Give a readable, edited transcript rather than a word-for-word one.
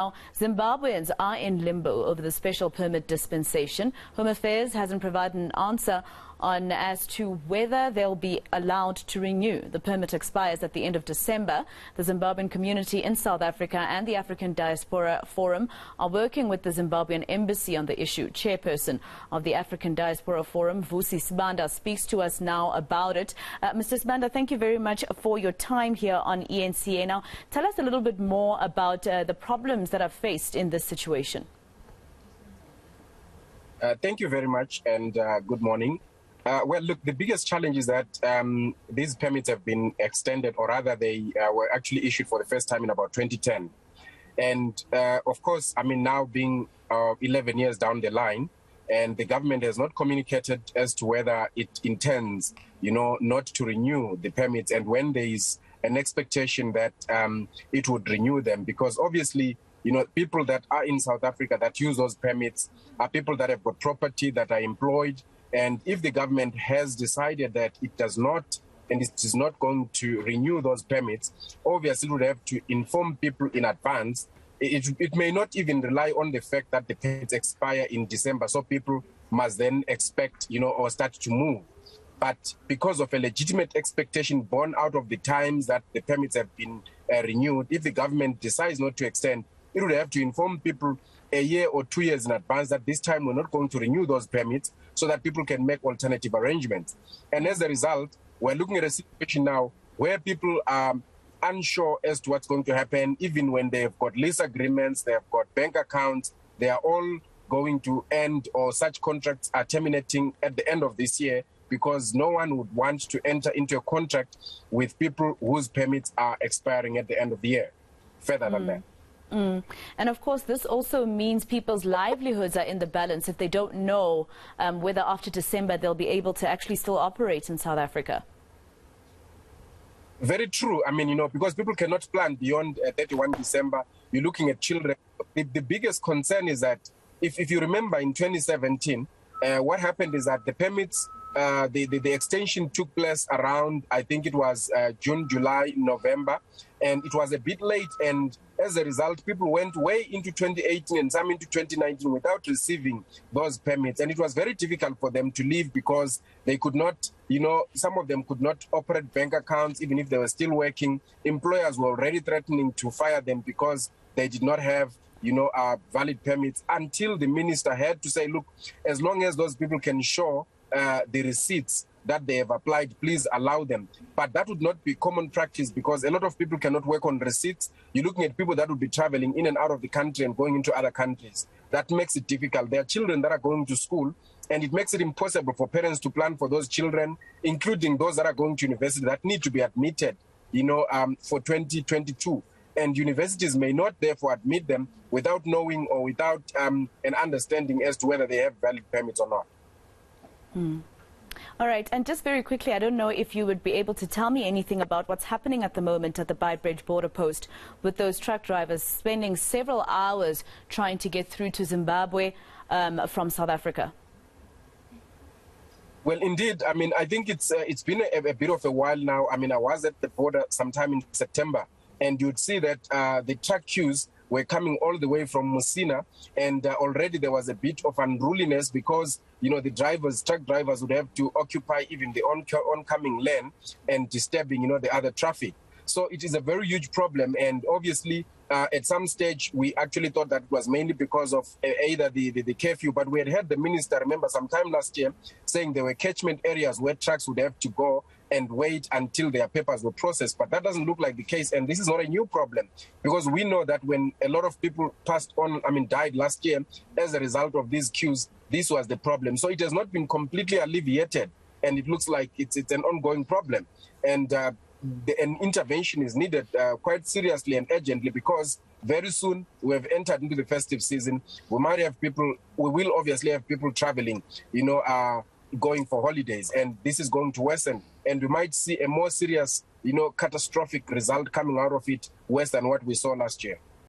Now, Zimbabweans are in limbo over the special permit dispensation. Home Affairs hasn't provided an answer on as to whether they'll be allowed to renew. The permit expires at the end of December. The Zimbabwean community in South Africa and the African Diaspora Forum are working with the Zimbabwean embassy on the issue. Chairperson of the African Diaspora Forum, Vusi Sibanda, speaks to us now about it. Mr. Sibanda, thank you very much for your time here on eNCA. Now, tell us a little bit more about the problems that are faced in this situation. Thank you very much, and good morning. Well, look, the biggest challenge is that these permits have been extended, or rather they were actually issued for the first time in about 2010. And of course, I mean, now being 11 years down the line, and the government has not communicated as to whether it intends, not to renew the permits, and when there is an expectation that it would renew them, because obviously, people that are in South Africa that use those permits are people that have got property, that are employed. And if the government has decided that it does not, and it is not going to renew those permits, obviously it would have to inform people in advance. It may not even rely on the fact that the permits expire in December, so people must then expect, or start to move. But because of a legitimate expectation born out of the times that the permits have been renewed, if the government decides not to extend, it would have to inform people a year or 2 years in advance that this time we're not going to renew those permits, so that people can make alternative arrangements. And as a result, we're looking at a situation now where people are unsure as to what's going to happen, even when they've got lease agreements, they've got bank accounts, they are all going to end, or such contracts are terminating at the end of this year, because no one would want to enter into a contract with people whose permits are expiring at the end of the year, further than that. And of course, this also means people's livelihoods are in the balance if they don't know whether after December they'll be able to actually still operate in South Africa. Very true. I mean, because people cannot plan beyond 31 December. You're looking at children. The biggest concern is that if you remember in 2017, what happened is that the permits, the extension took place around, I think it was June, July, November, and it was a bit late. And as a result, people went way into 2018 and some into 2019 without receiving those permits. And it was very difficult for them to leave because they could not, some of them could not operate bank accounts even if they were still working. Employers were already threatening to fire them because they did not have valid permits, until the minister had to say, look, as long as those people can show the receipts that they have applied, please allow them. But that would not be common practice, because a lot of people cannot work on receipts. You're looking at people that would be traveling in and out of the country and going into other countries. That makes it difficult. There are children that are going to school, and it makes it impossible for parents to plan for those children, including those that are going to university that need to be admitted, for 2022. And universities may not therefore admit them without knowing or without an understanding as to whether they have valid permits or not. All right, and just very quickly, I don't know if you would be able to tell me anything about what's happening at the moment at the Beitbridge border post with those truck drivers spending several hours trying to get through to Zimbabwe from South Africa. Well, indeed, I mean, I think it's been a bit of a while now. I mean, I was at the border sometime in September, and you'd see that the truck queues were coming all the way from Musina, and already there was a bit of unruliness because, the truck drivers would have to occupy even the oncoming lane and disturbing, the other traffic. So it is a very huge problem, and obviously at some stage we actually thought that it was mainly because of either the curfew, but we had heard the minister, remember, sometime last year saying there were catchment areas where trucks would have to go and wait until their papers were processed. But that doesn't look like the case, and this is not a new problem, because we know that when a lot of people died last year as a result of these queues, this was the problem. So it has not been completely alleviated, and it looks like it's an ongoing problem. And an intervention is needed quite seriously and urgently, because very soon we have entered into the festive season. We will obviously have people traveling, going for holidays, and this is going to worsen, and we might see a more serious, catastrophic result coming out of it, worse than what we saw last year.